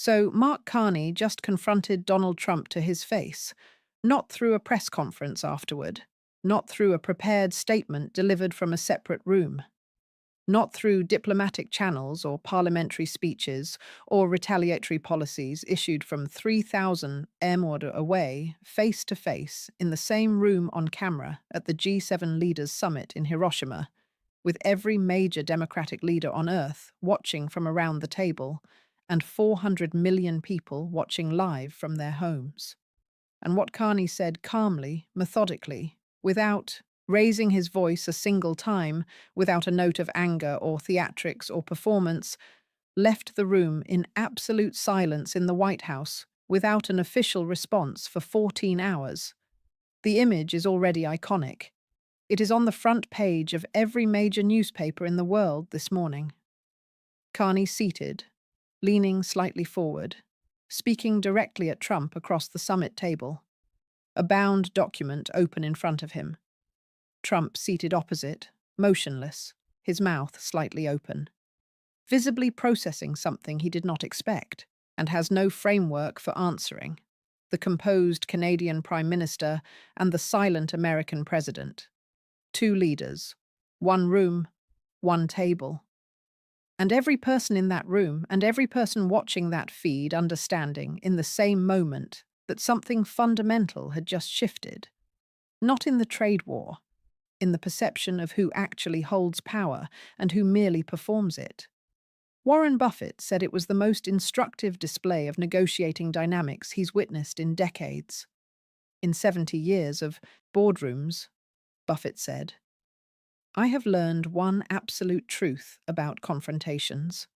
So Mark Carney just confronted Donald Trump to his face, not through a press conference afterward, not through a prepared statement delivered from a separate room, not through diplomatic channels or parliamentary speeches or retaliatory policies issued from 3,000 airmorder away, face to face, in the same room on camera at the G7 Leaders Summit in Hiroshima, with every major democratic leader on earth watching from around the table and 400 million people watching live from their homes. And what Carney said calmly, methodically, without raising his voice a single time, without a note of anger or theatrics or performance, left the room in absolute silence in the White House without an official response for 14 hours. The image is already iconic. It is on the front page of every major newspaper in the world this morning. Carney seated, leaning slightly forward, speaking directly at Trump across the summit table, a bound document open in front of him. Trump seated opposite, motionless, his mouth slightly open, visibly processing something he did not expect and has no framework for answering. The composed Canadian Prime Minister and the silent American President. Two leaders, one room, one table. And every person in that room and every person watching that feed understanding in the same moment that something fundamental had just shifted. Not in the trade war, in the perception of who actually holds power and who merely performs it. Warren Buffett said it was the most instructive display of negotiating dynamics he's witnessed in decades. In 70 years of boardrooms, Buffett said, I have learned one absolute truth about confrontations.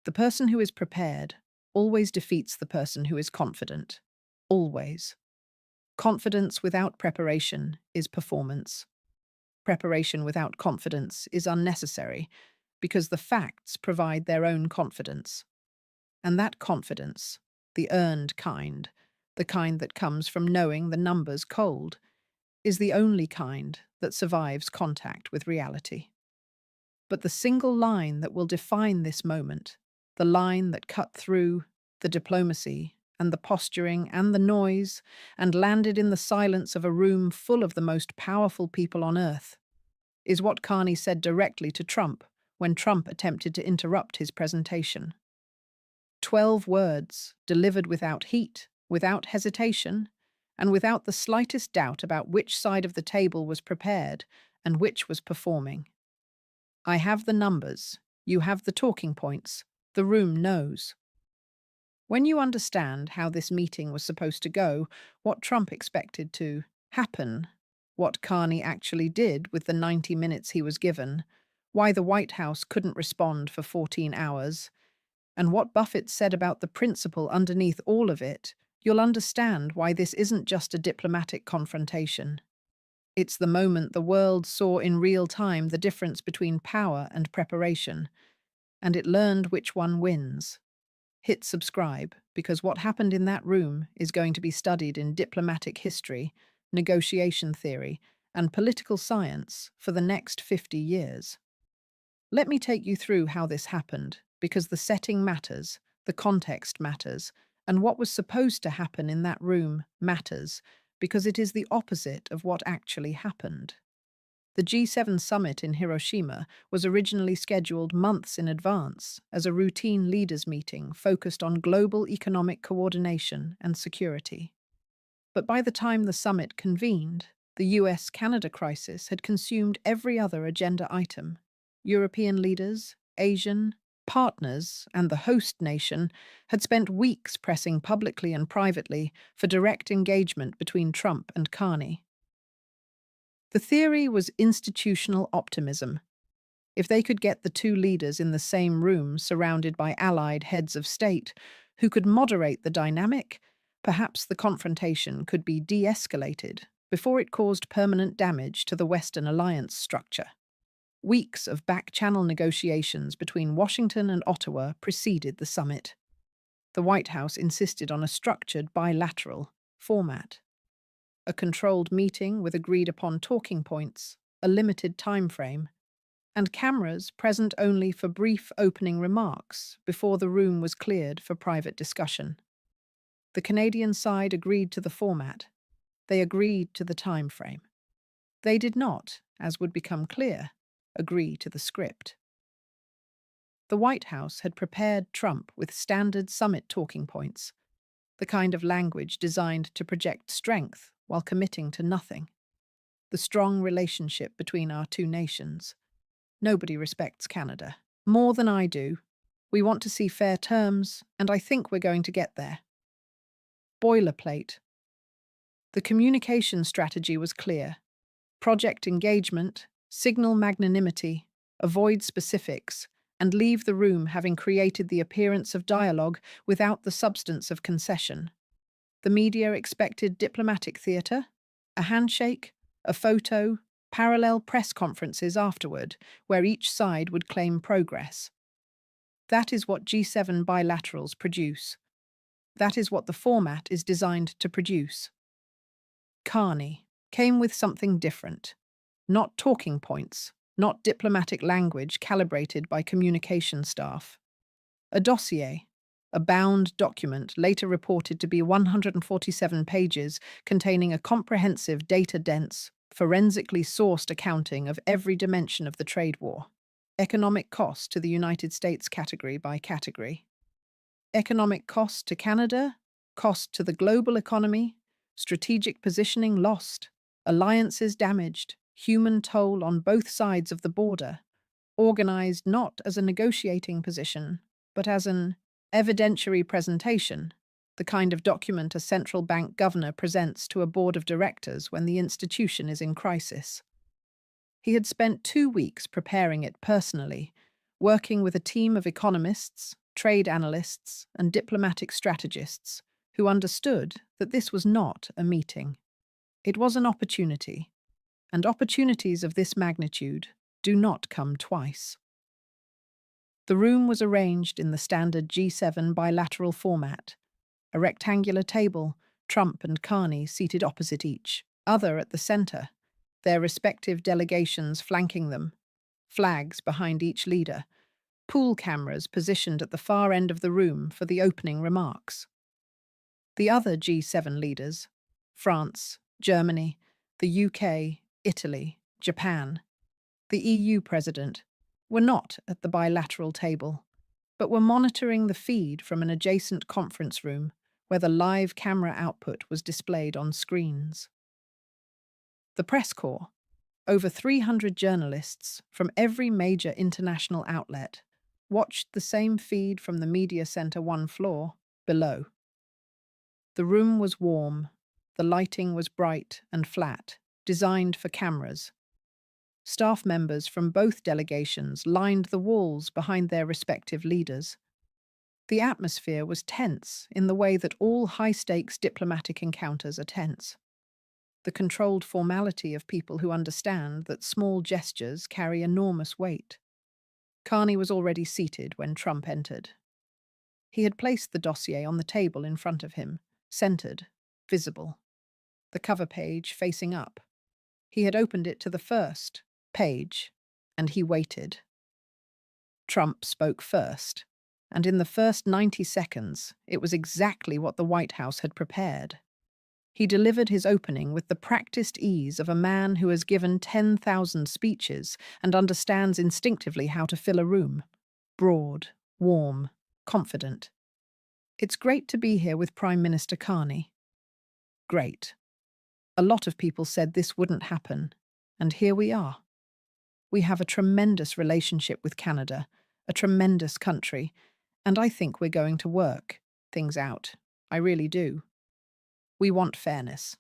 The person who is prepared always defeats the person who is confident. Always. Confidence without preparation is performance. Preparation without confidence is unnecessary because the facts provide their own confidence. And that confidence, the earned kind, the kind that comes from knowing the numbers cold, is the only kind that survives contact with reality. But the single line that will define this moment, the line that cut through the diplomacy and the posturing and the noise and landed in the silence of a room full of the most powerful people on earth, is what Carney said directly to Trump when Trump attempted to interrupt his presentation. 12 words delivered without heat, without hesitation, and without the slightest doubt about which side of the table was prepared and which was performing. I have the numbers, you have the talking points, the room knows. When you understand how this meeting was supposed to go, what Trump expected to happen, what Carney actually did with the 90 minutes he was given, why the White House couldn't respond for 14 hours, and what Buffett said about the principle underneath all of it, you'll understand why this isn't just a diplomatic confrontation. It's the moment the world saw in real time the difference between power and preparation, and it learned which one wins. Hit subscribe, because what happened in that room is going to be studied in diplomatic history, negotiation theory, and political science for the next 50 years. Let me take you through how this happened, because the setting matters, the context matters, and what was supposed to happen in that room matters, because it is the opposite of what actually happened. The G7 summit in Hiroshima was originally scheduled months in advance as a routine leaders' meeting focused on global economic coordination and security. But by the time the summit convened, the US-Canada crisis had consumed every other agenda item. European leaders, Asian partners, and the host nation had spent weeks pressing publicly and privately for direct engagement between Trump and Carney. The theory was institutional optimism. If they could get the two leaders in the same room surrounded by allied heads of state who could moderate the dynamic, perhaps the confrontation could be de-escalated before it caused permanent damage to the Western alliance structure. Weeks of back-channel negotiations between Washington and Ottawa preceded the summit. The White House insisted on a structured bilateral format. A controlled meeting with agreed-upon talking points, a limited time frame, and cameras present only for brief opening remarks before the room was cleared for private discussion. The Canadian side agreed to the format. They agreed to the time frame. They did not, as would become clear, agree to the script. The White House had prepared Trump with standard summit talking points, the kind of language designed to project strength while committing to nothing. The strong relationship between our two nations. Nobody respects Canada. More than I do. We want to see fair terms, and I think we're going to get there. Boilerplate. The communication strategy was clear. Project engagement, signal magnanimity, avoid specifics, and leave the room having created the appearance of dialogue without the substance of concession. The media expected diplomatic theatre, a handshake, a photo, parallel press conferences afterward, where each side would claim progress. That is what G7 bilaterals produce. That is what the format is designed to produce. Carney came with something different. Not talking points, not diplomatic language calibrated by communication staff. A dossier, a bound document later reported to be 147 pages containing a comprehensive, data-dense, forensically sourced accounting of every dimension of the trade war. Economic cost to the United States category by category. Economic cost to Canada, cost to the global economy, strategic positioning lost, alliances damaged, human toll on both sides of the border, organized not as a negotiating position, but as an evidentiary presentation, the kind of document a central bank governor presents to a board of directors when the institution is in crisis. He had spent 2 weeks preparing it personally, working with a team of economists, trade analysts, and diplomatic strategists who understood that this was not a meeting. It was an opportunity, and opportunities of this magnitude do not come twice. The room was arranged in the standard G7 bilateral format, a rectangular table, Trump and Carney seated opposite each other at the center, their respective delegations flanking them, flags behind each leader, pool cameras positioned at the far end of the room for the opening remarks. The other G7 leaders, France, Germany, the UK, Italy, Japan, the EU president, were not at the bilateral table, but were monitoring the feed from an adjacent conference room where the live camera output was displayed on screens. The press corps, over 300 journalists from every major international outlet, watched the same feed from the media center one floor below. The room was warm, the lighting was bright and flat, designed for cameras. Staff members from both delegations lined the walls behind their respective leaders. The atmosphere was tense in the way that all high-stakes diplomatic encounters are tense. The controlled formality of people who understand that small gestures carry enormous weight. Carney was already seated when Trump entered. He had placed the dossier on the table in front of him, centered, visible. The cover page facing up. He had opened it to the first page, and he waited. Trump spoke first, and in the first 90 seconds, it was exactly what the White House had prepared. He delivered his opening with the practiced ease of a man who has given 10,000 speeches and understands instinctively how to fill a room. Broad, warm, confident. It's great to be here with Prime Minister Carney. Great. A lot of people said this wouldn't happen, and here we are. We have a tremendous relationship with Canada, a tremendous country, and I think we're going to work things out. I really do. We want fairness.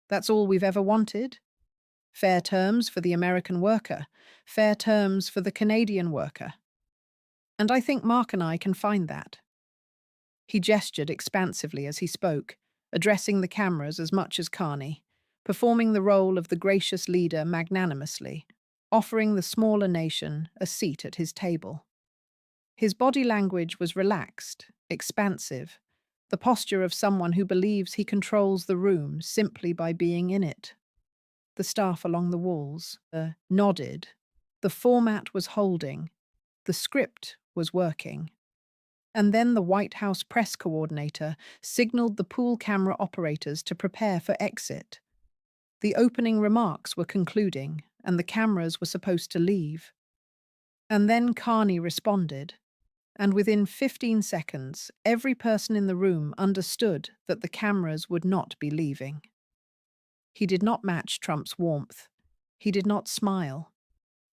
That's all we've ever wanted. Fair terms for the American worker, fair terms for the Canadian worker. And I think Mark and I can find that. He gestured expansively as he spoke, addressing the cameras as much as Carney, performing the role of the gracious leader magnanimously, offering the smaller nation a seat at his table. His body language was relaxed, expansive, the posture of someone who believes he controls the room simply by being in it. The staff along the walls nodded, The format was holding. The script was working. And then the White House press coordinator signaled the pool camera operators to prepare for exit. The opening remarks were concluding, and the cameras were supposed to leave. And then Carney responded, and within 15 seconds, every person in the room understood that the cameras would not be leaving. He did not match Trump's warmth. He did not smile.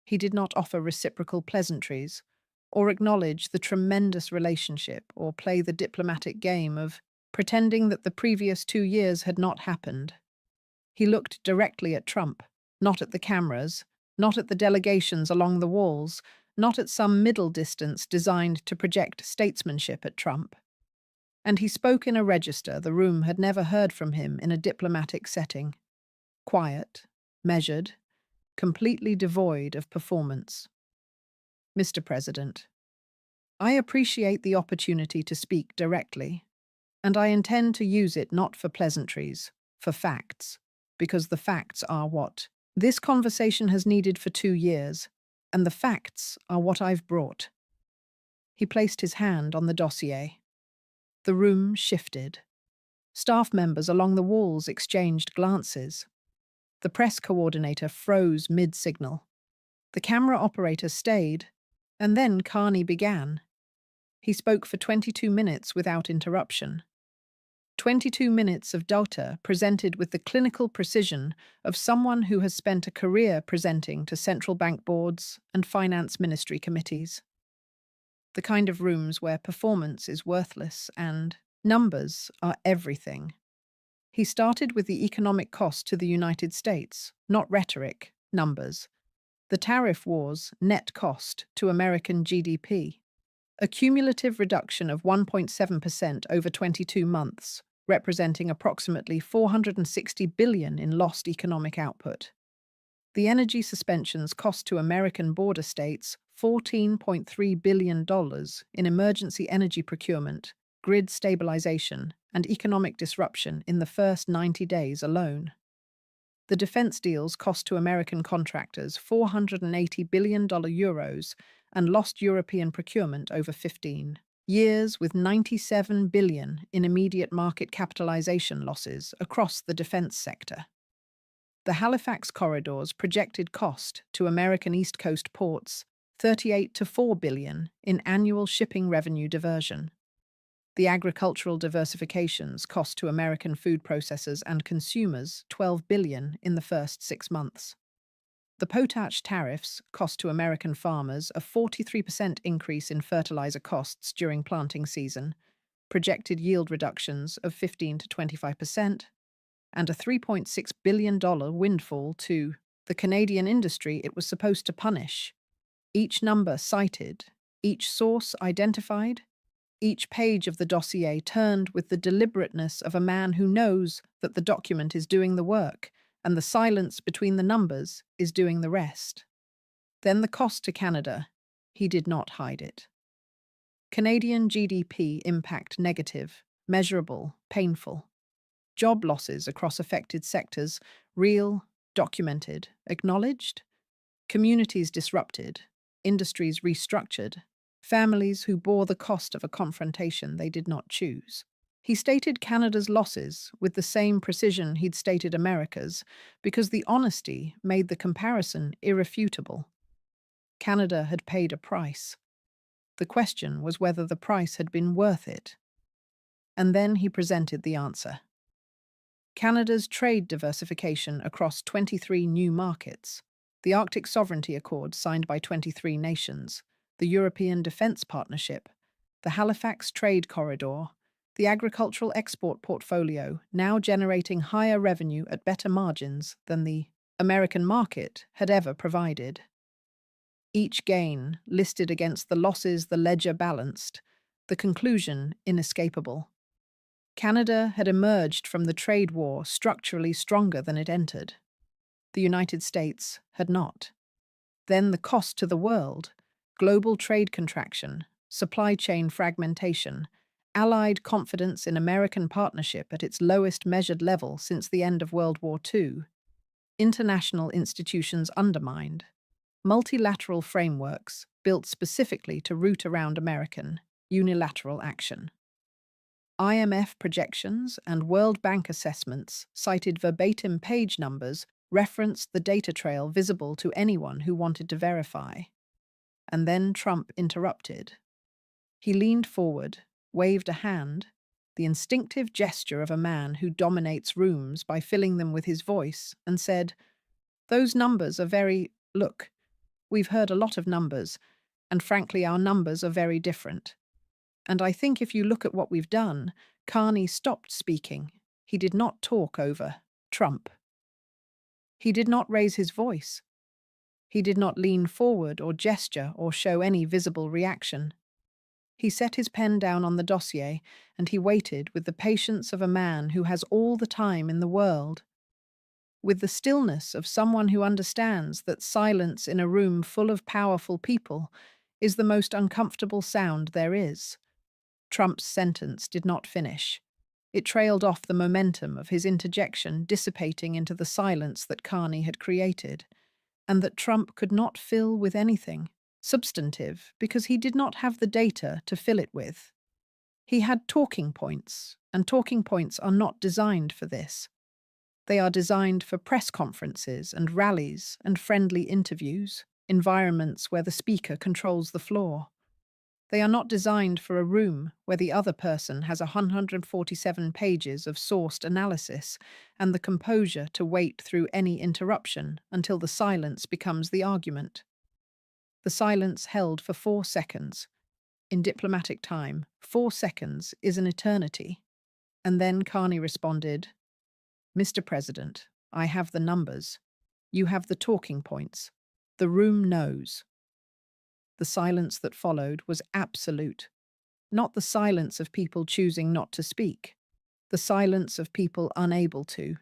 He did not offer reciprocal pleasantries, or acknowledge the tremendous relationship, or play the diplomatic game of pretending that the previous 2 years had not happened. He looked directly at Trump, not at the cameras, not at the delegations along the walls, not at some middle distance designed to project statesmanship at Trump. And he spoke in a register the room had never heard from him in a diplomatic setting. Quiet, measured, completely devoid of performance. Mr. President, I appreciate the opportunity to speak directly, and I intend to use it not for pleasantries, for facts, because the facts are what this conversation has needed for 2 years, and the facts are what I've brought. He placed his hand on the dossier. The room shifted. Staff members along the walls exchanged glances. The press coordinator froze mid-signal. The camera operator stayed, and then Carney began. He spoke for 22 minutes without interruption. 22 minutes of data presented with the clinical precision of someone who has spent a career presenting to central bank boards and finance ministry committees. The kind of rooms where performance is worthless and numbers are everything. He started with the economic cost to the United States, not rhetoric, numbers. The tariff war's net cost to American GDP. A cumulative reduction of 1.7% over 22 months, representing approximately $460 billion in lost economic output. The energy suspensions cost to American border states $14.3 billion in emergency energy procurement, grid stabilization, and economic disruption in the first 90 days alone. The defense deals cost to American contractors $480 billion and lost European procurement over 15 years, with $97 billion in immediate market capitalization losses across the defense sector. The Halifax corridor's projected cost to American East Coast ports $38 to $4 billion in annual shipping revenue diversion. The agricultural diversifications cost to American food processors and consumers $12 billion in the first 6 months. The potash tariffs cost to American farmers a 43% increase in fertilizer costs during planting season, projected yield reductions of 15 to 25%, and a $3.6 billion windfall to the Canadian industry it was supposed to punish. Each number cited, each source identified, each page of the dossier turned with the deliberateness of a man who knows that the document is doing the work, and the silence between the numbers is doing the rest. Then the cost to Canada. He did not hide it. Canadian GDP impact negative, measurable, painful. Job losses across affected sectors, real, documented, acknowledged. Communities disrupted, industries restructured, families who bore the cost of a confrontation they did not choose. He stated Canada's losses with the same precision he'd stated America's, because the honesty made the comparison irrefutable. Canada had paid a price. The question was whether the price had been worth it. And then he presented the answer. Canada's trade diversification across 23 new markets, the Arctic Sovereignty Accord signed by 23 nations, the European Defence Partnership, the Halifax Trade Corridor, the agricultural export portfolio now generating higher revenue at better margins than the American market had ever provided. Each gain listed against the losses the ledger balanced, the conclusion inescapable. Canada had emerged from the trade war structurally stronger than it entered. The United States had not. Then the cost to the world, global trade contraction, supply chain fragmentation, Allied confidence in American partnership at its lowest measured level since the end of World War II, international institutions undermined, multilateral frameworks built specifically to root around American unilateral action. IMF projections and World Bank assessments cited verbatim page numbers referenced the data trail visible to anyone who wanted to verify. And then Trump interrupted. He leaned forward, waved a hand, the instinctive gesture of a man who dominates rooms by filling them with his voice, and said, "Those numbers are look, we've heard a lot of numbers, and frankly our numbers are very different. And I think if you look at what we've done," Carney stopped speaking. He did not talk over Trump. He did not raise his voice. He did not lean forward or gesture or show any visible reaction. He set his pen down on the dossier, and he waited with the patience of a man who has all the time in the world, with the stillness of someone who understands that silence in a room full of powerful people is the most uncomfortable sound there is. Trump's sentence did not finish. It trailed off the momentum of his interjection, dissipating into the silence that Carney had created, and that Trump could not fill with anything substantive because he did not have the data to fill it with. He had talking points, and talking points are not designed for this. They are designed for press conferences and rallies and friendly interviews, environments where the speaker controls the floor. They are not designed for a room where the other person has 147 pages of sourced analysis and the composure to wait through any interruption until the silence becomes the argument. The silence held for 4 seconds. In diplomatic time, 4 seconds is an eternity. And then Carney responded, "Mr. President, I have the numbers. You have the talking points. The room knows." The silence that followed was absolute. Not the silence of people choosing not to speak. The silence of people unable to.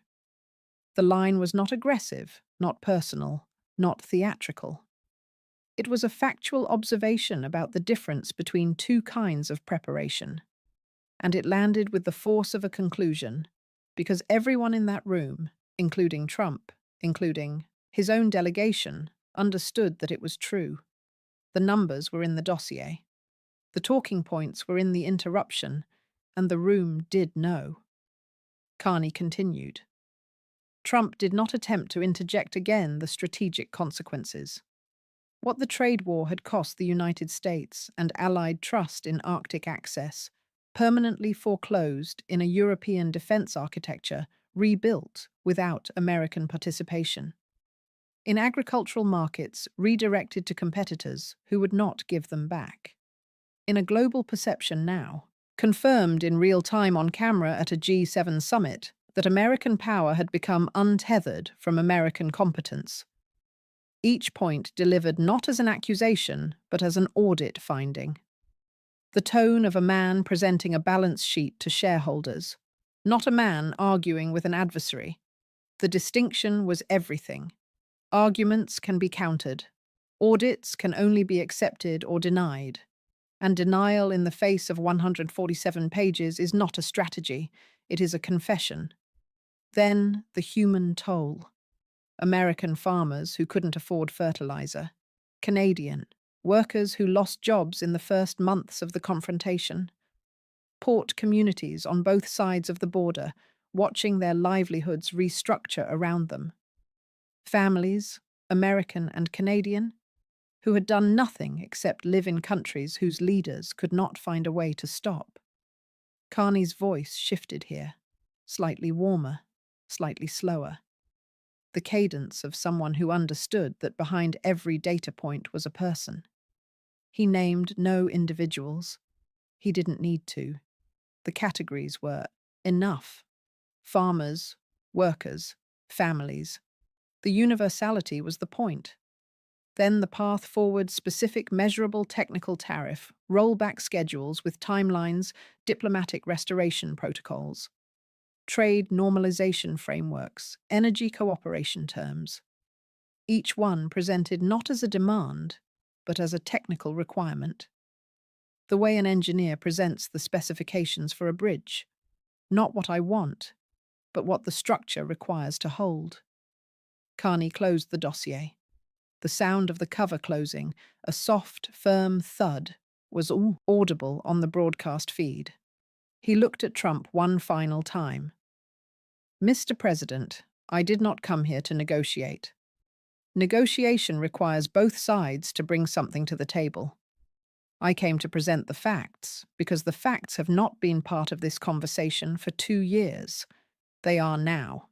The line was not aggressive, not personal, not theatrical. It was a factual observation about the difference between two kinds of preparation. And it landed with the force of a conclusion, because everyone in that room, including Trump, including his own delegation, understood that it was true. The numbers were in the dossier. The talking points were in the interruption, and the room did know. Carney continued. Trump did not attempt to interject again the strategic consequences. What the trade war had cost the United States and Allied trust in Arctic access, permanently foreclosed in a European defense architecture rebuilt without American participation. In agricultural markets redirected to competitors who would not give them back. In a global perception now, confirmed in real time on camera at a G7 summit, that American power had become untethered from American competence. Each point delivered not as an accusation, but as an audit finding. The tone of a man presenting a balance sheet to shareholders, not a man arguing with an adversary. The distinction was everything. Arguments can be countered. Audits can only be accepted or denied. And denial in the face of 147 pages is not a strategy, it is a confession. Then the human toll. American farmers who couldn't afford fertilizer. Canadian workers who lost jobs in the first months of the confrontation. Port communities on both sides of the border, watching their livelihoods restructure around them. Families, American and Canadian, who had done nothing except live in countries whose leaders could not find a way to stop. Carney's voice shifted here, slightly warmer, slightly slower. The cadence of someone who understood that behind every data point was a person. He named no individuals. He didn't need to. The categories were enough. Farmers, workers, families. The universality was the point. Then the path forward, specific measurable technical tariff, rollback schedules with timelines, diplomatic restoration protocols. Trade normalization frameworks, energy cooperation terms. Each one presented not as a demand, but as a technical requirement. The way an engineer presents the specifications for a bridge. Not what I want, but what the structure requires to hold. Carney closed the dossier. The sound of the cover closing, a soft, firm thud, was all audible on the broadcast feed. He looked at Trump one final time. "Mr. President, I did not come here to negotiate. Negotiation requires both sides to bring something to the table. I came to present the facts because the facts have not been part of this conversation for 2 years. They are now.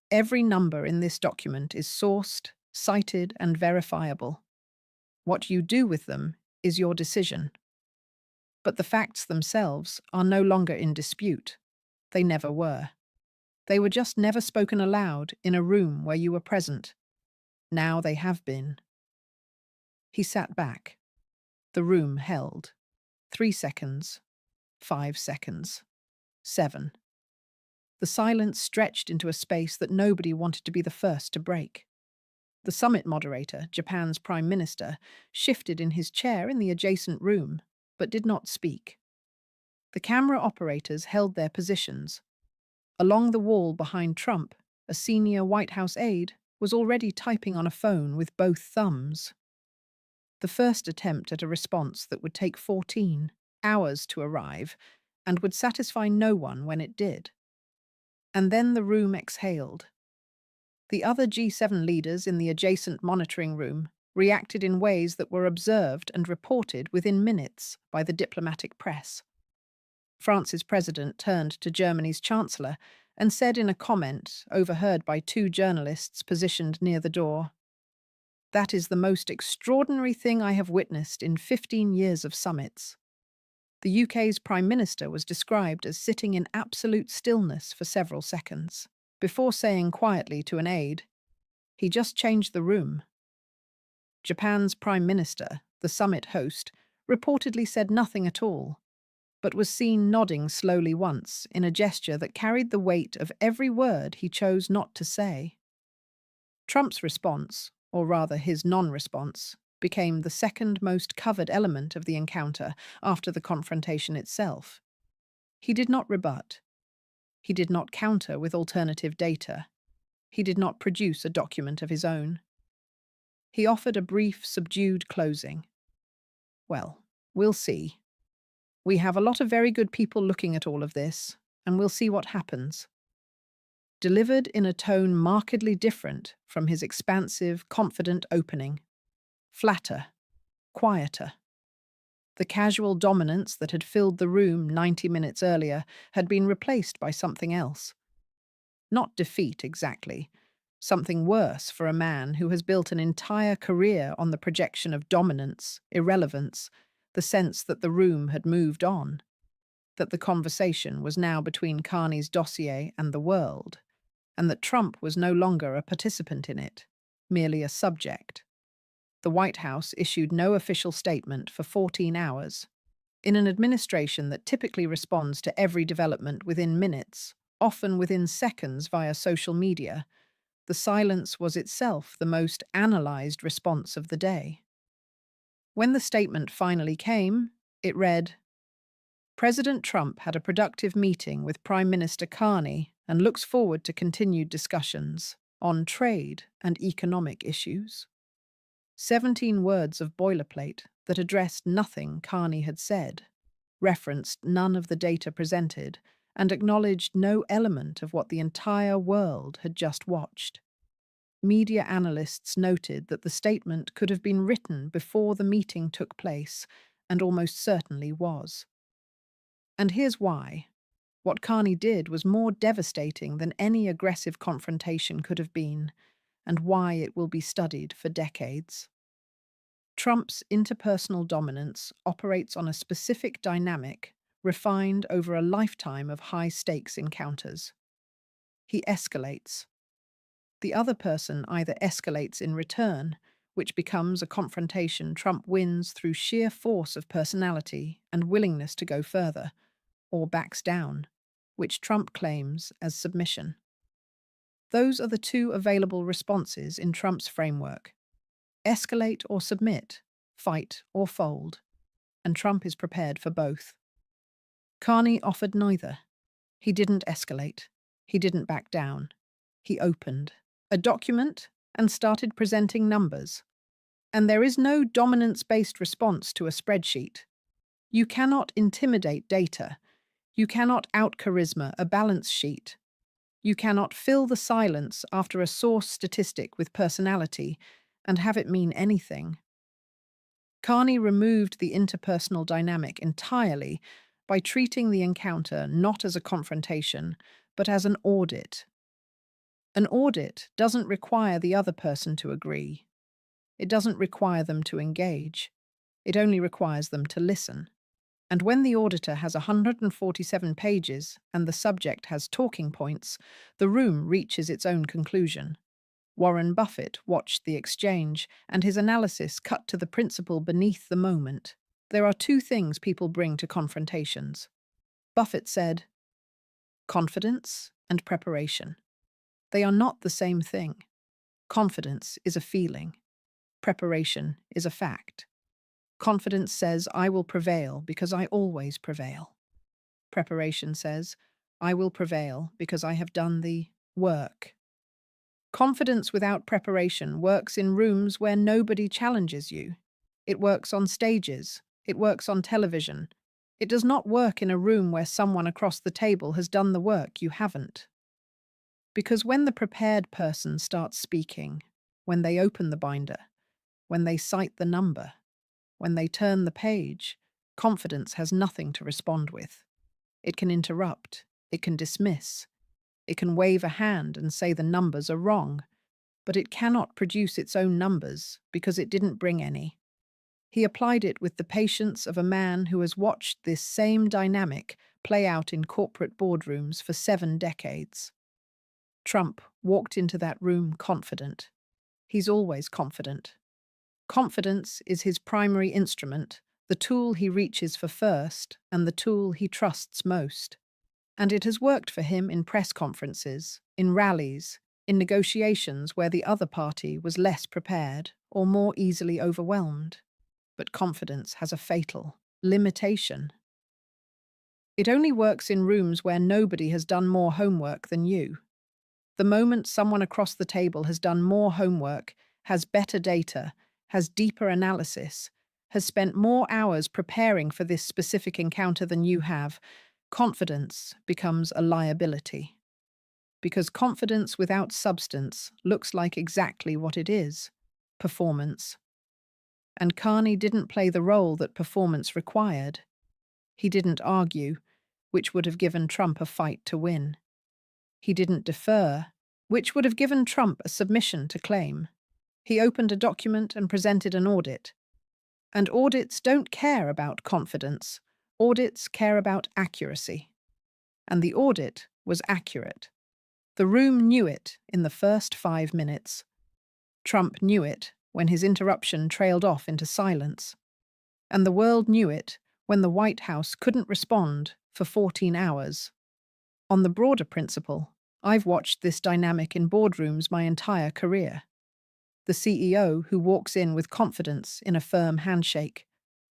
Every number in this document is sourced, cited, and verifiable. What you do with them is your decision. But the facts themselves are no longer in dispute. They never were. They were just never spoken aloud in a room where you were present. Now they have been." He sat back. The room held. 3 seconds. 5 seconds. 7. The silence stretched into a space that nobody wanted to be the first to break. The summit moderator, Japan's prime minister, shifted in his chair in the adjacent room, but did not speak. The camera operators held their positions. Along the wall behind Trump, a senior White House aide was already typing on a phone with both thumbs. The first attempt at a response that would take 14 hours to arrive and would satisfy no one when it did. And then the room exhaled. The other G7 leaders in the adjacent monitoring room reacted in ways that were observed and reported within minutes by the diplomatic press. France's president turned to Germany's chancellor and said in a comment overheard by 2 journalists positioned near the door, "That is the most extraordinary thing I have witnessed in 15 years of summits." The UK's Prime Minister was described as sitting in absolute stillness for several seconds, before saying quietly to an aide, "He just changed the room." Japan's Prime Minister, the summit host, reportedly said nothing at all, but was seen nodding slowly once in a gesture that carried the weight of every word he chose not to say. Trump's response, or rather his non-response, became the second most covered element of the encounter after the confrontation itself. He did not rebut. He did not counter with alternative data. He did not produce a document of his own. He offered a brief, subdued closing. "Well, we'll see. We have a lot of very good people looking at all of this, and we'll see what happens." Delivered in a tone markedly different from his expansive, confident opening. Flatter, quieter. The casual dominance that had filled the room 90 minutes earlier had been replaced by something else. Not defeat exactly, something worse for a man who has built an entire career on the projection of dominance, irrelevance, the sense that the room had moved on, that the conversation was now between Carney's dossier and the world, and that Trump was no longer a participant in it, merely a subject. The White House issued no official statement for 14 hours. In an administration that typically responds to every development within minutes, often within seconds via social media, the silence was itself the most analyzed response of the day. When the statement finally came, it read, "President Trump had a productive meeting with Prime Minister Carney and looks forward to continued discussions on trade and economic issues." 17 words of boilerplate that addressed nothing Carney had said, referenced none of the data presented, and acknowledged no element of what the entire world had just watched. Media analysts noted that the statement could have been written before the meeting took place, and almost certainly was. And here's why. What Carney did was more devastating than any aggressive confrontation could have been, and why it will be studied for decades. Trump's interpersonal dominance operates on a specific dynamic refined over a lifetime of high-stakes encounters. He escalates. The other person either escalates in return, which becomes a confrontation Trump wins through sheer force of personality and willingness to go further, or backs down, which Trump claims as submission. Those are the 2 available responses in Trump's framework: escalate or submit, fight or fold, and Trump is prepared for both. Carney offered neither. He didn't escalate. He didn't back down. He opened. A document and started presenting numbers. And there is no dominance-based response to a spreadsheet. You cannot intimidate data. You cannot out-charisma a balance sheet. You cannot fill the silence after a source statistic with personality and have it mean anything. Carney removed the interpersonal dynamic entirely by treating the encounter not as a confrontation, but as an audit. An audit doesn't require the other person to agree. It doesn't require them to engage. It only requires them to listen. And when the auditor has 147 pages and the subject has talking points, the room reaches its own conclusion. Warren Buffett watched the exchange, and his analysis cut to the principle beneath the moment. There are two things people bring to confrontations. Buffett said, confidence and preparation. They are not the same thing. Confidence is a feeling. Preparation is a fact. Confidence says, I will prevail because I always prevail. Preparation says, I will prevail because I have done the work. Confidence without preparation works in rooms where nobody challenges you. It works on stages. It works on television. It does not work in a room where someone across the table has done the work you haven't. Because when the prepared person starts speaking, when they open the binder, when they cite the number, when they turn the page, confidence has nothing to respond with. It can interrupt, it can dismiss, it can wave a hand and say the numbers are wrong, but it cannot produce its own numbers because it didn't bring any. He applied it with the patience of a man who has watched this same dynamic play out in corporate boardrooms for 7 decades. Trump walked into that room confident. He's always confident. Confidence is his primary instrument, the tool he reaches for first and the tool he trusts most. And it has worked for him in press conferences, in rallies, in negotiations where the other party was less prepared or more easily overwhelmed. But confidence has a fatal limitation. It only works in rooms where nobody has done more homework than you. The moment someone across the table has done more homework, has better data, has deeper analysis, has spent more hours preparing for this specific encounter than you have, confidence becomes a liability. Because confidence without substance looks like exactly what it is: performance. And Carney didn't play the role that performance required. He didn't argue, which would have given Trump a fight to win. He didn't defer, which would have given Trump a submission to claim. He opened a document and presented an audit. And audits don't care about confidence. Audits care about accuracy. And the audit was accurate. The room knew it in the first 5 minutes. Trump knew it when his interruption trailed off into silence. And the world knew it when the White House couldn't respond for 14 hours. On the broader principle, I've watched this dynamic in boardrooms my entire career. The CEO who walks in with confidence in a firm handshake.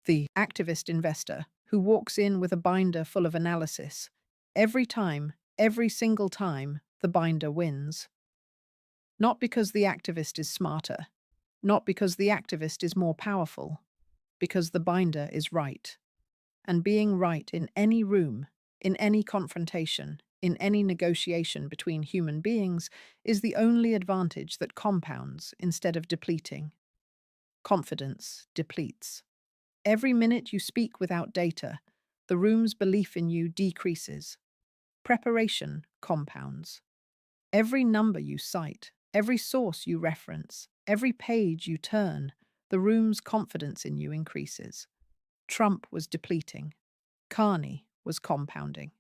The activist investor who walks in with a binder full of analysis. Every time, every single time, the binder wins. Not because the activist is smarter, not because the activist is more powerful, because the binder is right. And being right in any room, in any confrontation, in any negotiation between human beings is the only advantage that compounds instead of depleting. Confidence depletes. Every minute you speak without data, the room's belief in you decreases. Preparation compounds. Every number you cite, every source you reference, every page you turn, the room's confidence in you increases. Trump was depleting. Carney was compounding.